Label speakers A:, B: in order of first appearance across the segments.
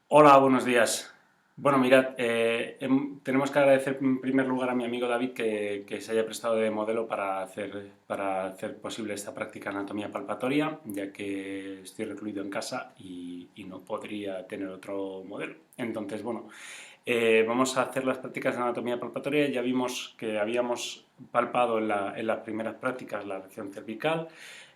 A: Hola, buenos días. Bueno, mirad, tenemos que agradecer en primer lugar a mi amigo David que se haya prestado de modelo para hacer posible esta práctica de anatomía palpatoria, ya que estoy recluido en casa y no podría tener otro modelo. Entonces, bueno, vamos a hacer las prácticas de anatomía palpatoria. Ya vimos que habíamos palpado en las primeras prácticas la región cervical,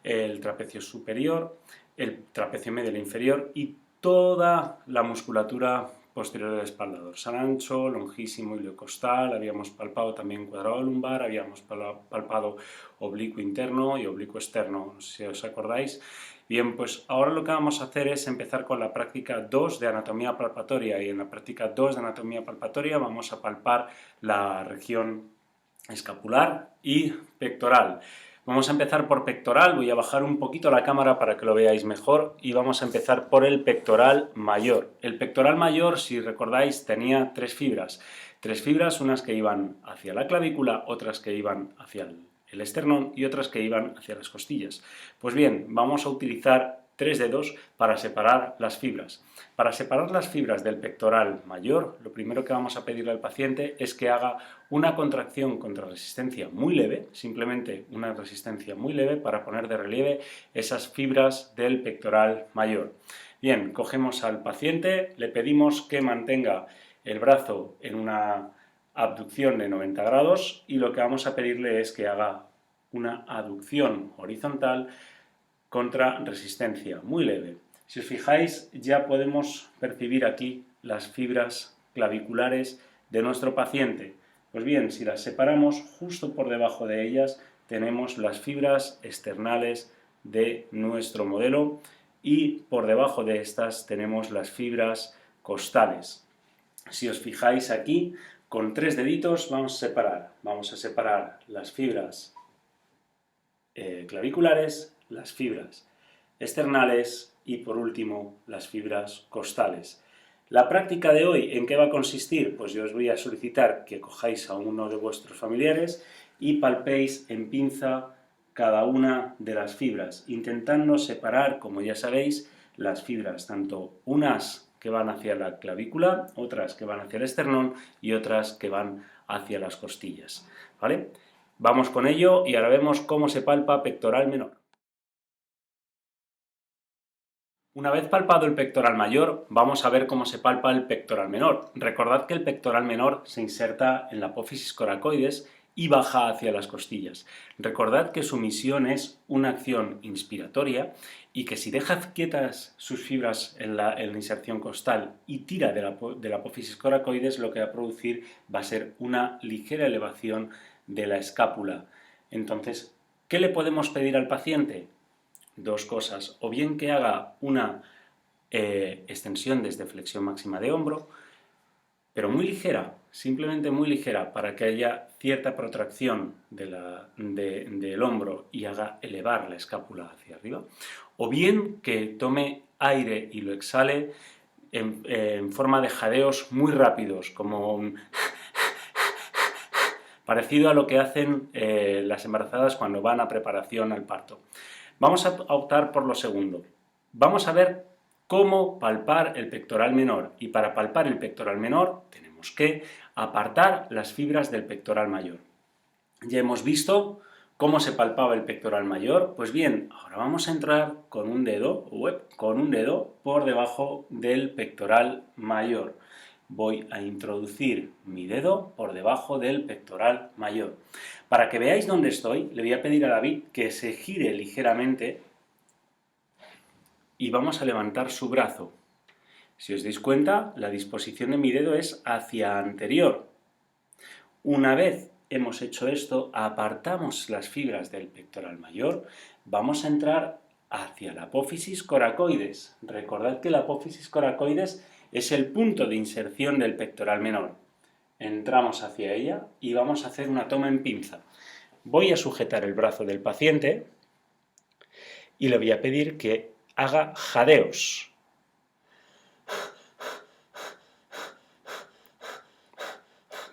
A: el trapecio superior, el trapecio medio y el inferior y toda la musculatura posterior del espalda, dorsal ancho, longísimo, iliocostal, habíamos palpado también cuadrado lumbar, habíamos palpado oblicuo interno y oblicuo externo, si os acordáis. Bien, pues ahora lo que vamos a hacer es empezar con la práctica 2 de anatomía palpatoria, y en la práctica 2 de anatomía palpatoria vamos a palpar la región escapular y pectoral. Vamos a empezar por pectoral, voy a bajar un poquito la cámara para que lo veáis mejor y vamos a empezar por el pectoral mayor. El pectoral mayor, si recordáis, tenía tres fibras, unas que iban hacia la clavícula, otras que iban hacia el esternón y otras que iban hacia las costillas. Pues bien, vamos a utilizar tres dedos para separar las fibras. Para separar las fibras del pectoral mayor, lo primero que vamos a pedirle al paciente es que haga una contracción contra resistencia muy leve, simplemente una resistencia muy leve para poner de relieve esas fibras del pectoral mayor. Bien, cogemos al paciente, le pedimos que mantenga el brazo en una abducción de 90 grados y lo que vamos a pedirle es que haga una aducción horizontal contra resistencia muy leve. Si os fijáis, ya podemos percibir aquí las fibras claviculares de nuestro paciente. Pues bien, si las separamos, justo por debajo de ellas tenemos las fibras externales de nuestro modelo y por debajo de estas tenemos las fibras costales. Si os fijáis aquí, con tres deditos vamos a separar las fibras claviculares, las fibras externales y por último las fibras costales. La práctica de hoy, ¿en qué va a consistir? Pues yo os voy a solicitar que cojáis a uno de vuestros familiares y palpéis en pinza cada una de las fibras, intentando separar, como ya sabéis, las fibras, tanto unas que van hacia la clavícula, otras que van hacia el esternón y otras que van hacia las costillas. ¿Vale? Vamos con ello y ahora vemos cómo se palpa pectoral menor. Una vez palpado el pectoral mayor, vamos a ver cómo se palpa el pectoral menor. Recordad que el pectoral menor se inserta en la apófisis coracoides y baja hacia las costillas. Recordad que su misión es una acción inspiratoria y que si deja quietas sus fibras en la inserción costal y tira de la apófisis coracoides, lo que va a producir va a ser una ligera elevación de la escápula. Entonces, ¿qué le podemos pedir al paciente? Dos cosas, o bien que haga una extensión desde flexión máxima de hombro, pero muy ligera, simplemente muy ligera, para que haya cierta protracción del hombro y haga elevar la escápula hacia arriba, o bien que tome aire y lo exhale en forma de jadeos muy rápidos, como parecido a lo que hacen las embarazadas cuando van a preparación al parto. Vamos a optar por lo segundo. Vamos a ver cómo palpar el pectoral menor. Y para palpar el pectoral menor tenemos que apartar las fibras del pectoral mayor. Ya hemos visto cómo se palpaba el pectoral mayor. Pues bien, ahora vamos a entrar con un dedo por debajo del pectoral mayor. Voy a introducir mi dedo por debajo del pectoral mayor. Para que veáis dónde estoy, le voy a pedir a David que se gire ligeramente y vamos a levantar su brazo. Si os dais cuenta, la disposición de mi dedo es hacia anterior. Una vez hemos hecho esto, apartamos las fibras del pectoral mayor, vamos a entrar hacia la apófisis coracoides. Recordad que la apófisis coracoides es el punto de inserción del pectoral menor. Entramos hacia ella y vamos a hacer una toma en pinza. Voy a sujetar el brazo del paciente y le voy a pedir que haga jadeos.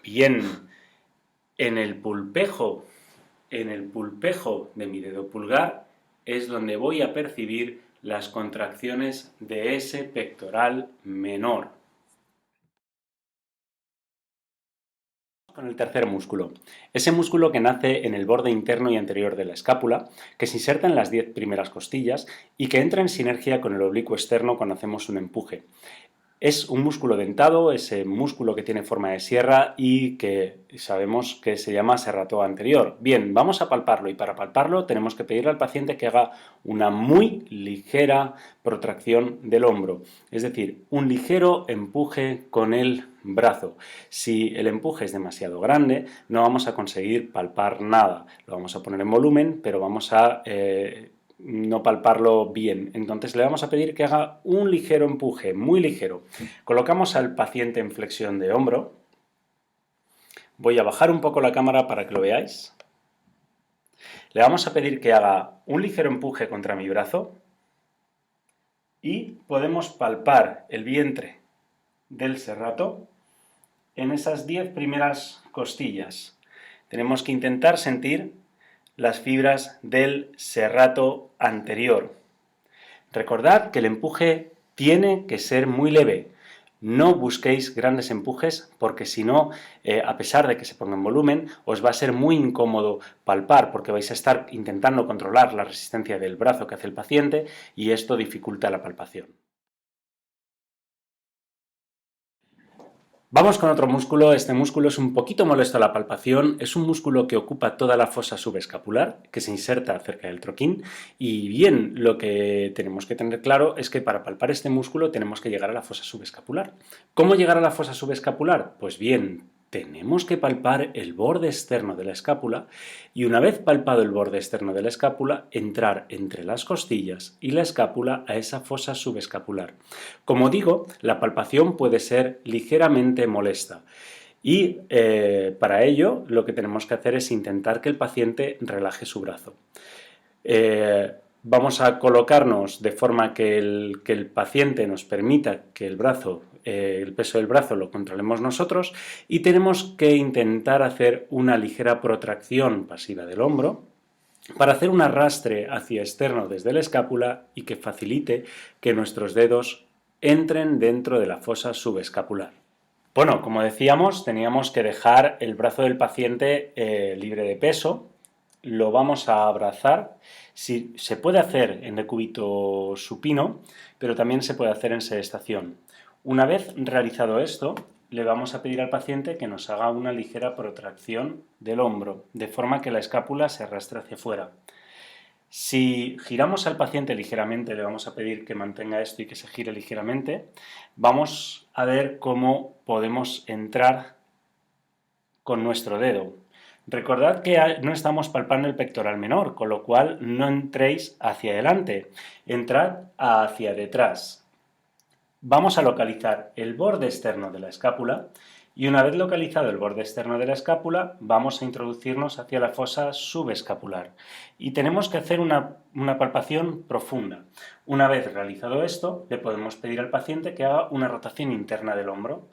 A: Bien, en el pulpejo de mi dedo pulgar es donde voy a percibir las contracciones de ese pectoral menor. Con el tercer músculo. Ese músculo que nace en el borde interno y anterior de la escápula, que se inserta en las 10 primeras costillas y que entra en sinergia con el oblicuo externo cuando hacemos un empuje. Es un músculo dentado, ese músculo que tiene forma de sierra y que sabemos que se llama serrato anterior. Bien, vamos a palparlo y para palparlo tenemos que pedirle al paciente que haga una muy ligera protracción del hombro, es decir, un ligero empuje con el brazo. Si el empuje es demasiado grande, no vamos a conseguir palpar nada. Lo vamos a poner en volumen, pero vamos a no palparlo bien. Entonces le vamos a pedir que haga un ligero empuje, muy ligero. Colocamos al paciente en flexión de hombro. Voy a bajar un poco la cámara para que lo veáis. Le vamos a pedir que haga un ligero empuje contra mi brazo y podemos palpar el vientre del serrato en esas 10 primeras costillas. Tenemos que intentar sentir las fibras del serrato anterior. Recordad que el empuje tiene que ser muy leve. No busquéis grandes empujes porque si no, a pesar de que se ponga en volumen, os va a ser muy incómodo palpar porque vais a estar intentando controlar la resistencia del brazo que hace el paciente y esto dificulta la palpación. Vamos con otro músculo. Este músculo es un poquito molesto a la palpación, es un músculo que ocupa toda la fosa subescapular, que se inserta cerca del troquín, y bien, lo que tenemos que tener claro es que para palpar este músculo tenemos que llegar a la fosa subescapular. ¿Cómo llegar a la fosa subescapular? Pues bien, tenemos que palpar el borde externo de la escápula y una vez palpado el borde externo de la escápula, entrar entre las costillas y la escápula a esa fosa subescapular. Como digo, la palpación puede ser ligeramente molesta y para ello lo que tenemos que hacer es intentar que el paciente relaje su brazo. Vamos a colocarnos de forma que el paciente nos permita que el peso del brazo lo controlemos nosotros y tenemos que intentar hacer una ligera protracción pasiva del hombro para hacer un arrastre hacia externo desde la escápula y que facilite que nuestros dedos entren dentro de la fosa subescapular. Bueno, como decíamos, teníamos que dejar el brazo del paciente libre de peso. Lo vamos a abrazar. Se puede hacer en decúbito supino, pero también se puede hacer en sedestación. Una vez realizado esto, le vamos a pedir al paciente que nos haga una ligera protracción del hombro, de forma que la escápula se arrastre hacia afuera. Si giramos al paciente ligeramente, le vamos a pedir que mantenga esto y que se gire ligeramente, vamos a ver cómo podemos entrar con nuestro dedo. Recordad que no estamos palpando el pectoral menor, con lo cual no entréis hacia adelante, entrad hacia detrás. Vamos a localizar el borde externo de la escápula y una vez localizado el borde externo de la escápula vamos a introducirnos hacia la fosa subescapular y tenemos que hacer una palpación profunda. Una vez realizado esto, le podemos pedir al paciente que haga una rotación interna del hombro.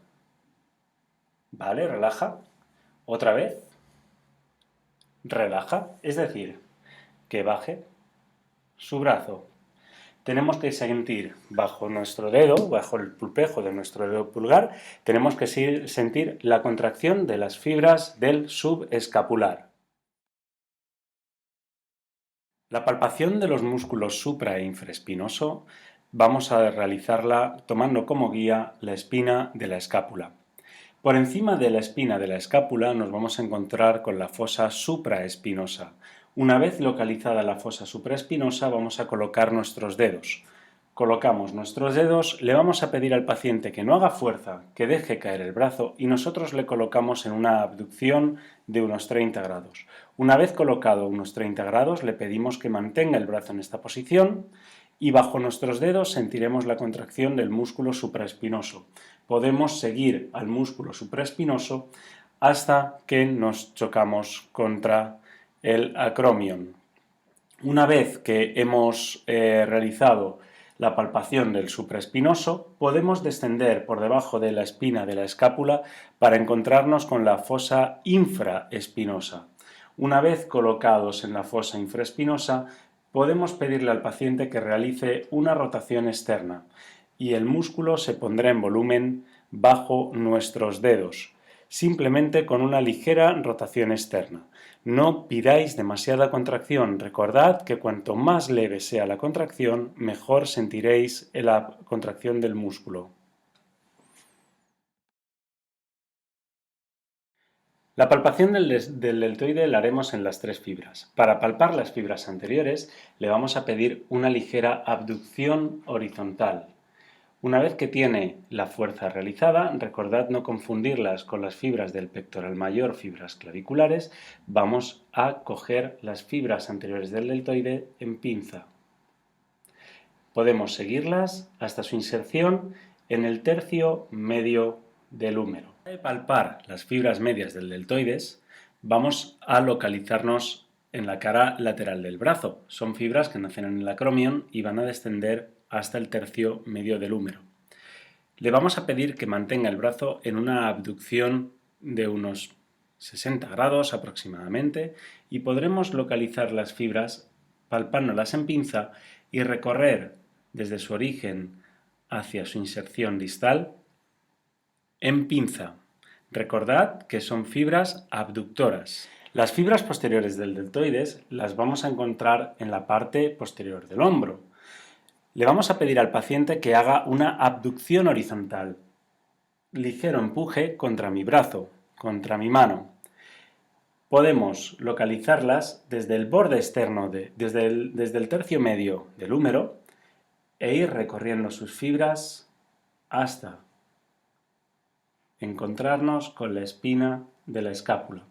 A: Vale, relaja. Otra vez. Relaja, es decir, que baje su brazo. Tenemos que sentir bajo nuestro dedo, bajo el pulpejo de nuestro dedo pulgar, tenemos que sentir la contracción de las fibras del subescapular. La palpación de los músculos supra e infraespinoso vamos a realizarla tomando como guía la espina de la escápula. Por encima de la espina de la escápula nos vamos a encontrar con la fosa supraespinosa. Una vez localizada la fosa supraespinosa vamos a colocar nuestros dedos. Colocamos nuestros dedos, le vamos a pedir al paciente que no haga fuerza, que deje caer el brazo y nosotros le colocamos en una abducción de unos 30 grados. Una vez colocado unos 30 grados le pedimos que mantenga el brazo en esta posición y bajo nuestros dedos sentiremos la contracción del músculo supraespinoso. Podemos seguir al músculo supraespinoso hasta que nos chocamos contra el acromion. Una vez que hemos realizado la palpación del supraespinoso, podemos descender por debajo de la espina de la escápula para encontrarnos con la fosa infraespinosa. Una vez colocados en la fosa infraespinosa, podemos pedirle al paciente que realice una rotación externa y el músculo se pondrá en volumen bajo nuestros dedos, simplemente con una ligera rotación externa. No pidáis demasiada contracción, recordad que cuanto más leve sea la contracción, mejor sentiréis la contracción del músculo. La palpación del deltoide la haremos en las tres fibras. Para palpar las fibras anteriores le vamos a pedir una ligera abducción horizontal. Una vez que tiene la fuerza realizada, recordad no confundirlas con las fibras del pectoral mayor, fibras claviculares, vamos a coger las fibras anteriores del deltoide en pinza. Podemos seguirlas hasta su inserción en el tercio medio del húmero. Para palpar las fibras medias del deltoides, vamos a localizarnos en la cara lateral del brazo. Son fibras que nacen en el acromion y van a descender hasta el tercio medio del húmero. Le vamos a pedir que mantenga el brazo en una abducción de unos 60 grados aproximadamente y podremos localizar las fibras palpándolas en pinza y recorrer desde su origen hacia su inserción distal en pinza. Recordad que son fibras abductoras. Las fibras posteriores del deltoides las vamos a encontrar en la parte posterior del hombro. Le vamos a pedir al paciente que haga una abducción horizontal. Ligero empuje contra mi brazo, contra mi mano. Podemos localizarlas desde el borde externo, desde el tercio medio del húmero e ir recorriendo sus fibras hasta encontrarnos con la espina de la escápula.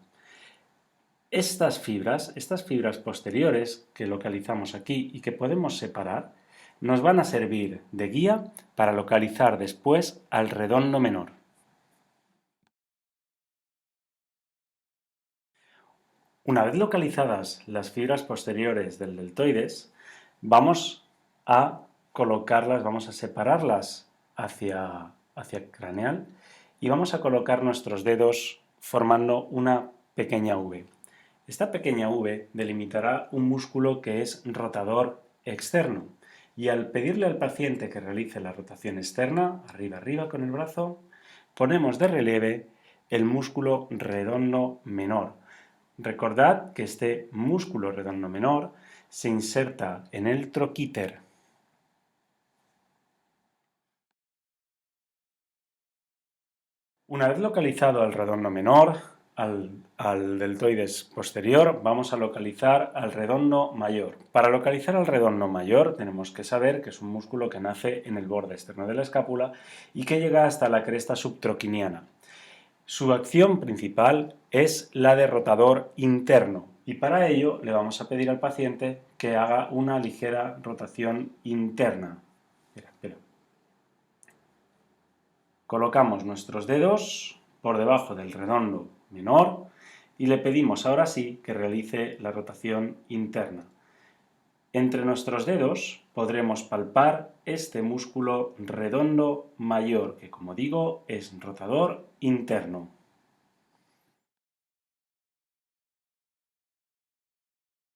A: Estas fibras posteriores que localizamos aquí y que podemos separar, nos van a servir de guía para localizar después al redondo menor. Una vez localizadas las fibras posteriores del deltoides, vamos a colocarlas, vamos a separarlas hacia craneal y vamos a colocar nuestros dedos formando una pequeña V. Esta pequeña V delimitará un músculo que es rotador externo y al pedirle al paciente que realice la rotación externa, arriba con el brazo, ponemos de relieve el músculo redondo menor. Recordad que este músculo redondo menor se inserta en el troquíter. Una vez localizado el redondo menor, al deltoides posterior, vamos a localizar al redondo mayor. Para localizar al redondo mayor tenemos que saber que es un músculo que nace en el borde externo de la escápula y que llega hasta la cresta subtroquiniana. Su acción principal es la de rotador interno y para ello le vamos a pedir al paciente que haga una ligera rotación interna. Espera. Colocamos nuestros dedos por debajo del redondo menor y le pedimos ahora sí que realice la rotación interna. Entre nuestros dedos podremos palpar este músculo redondo mayor que, como digo, es rotador interno.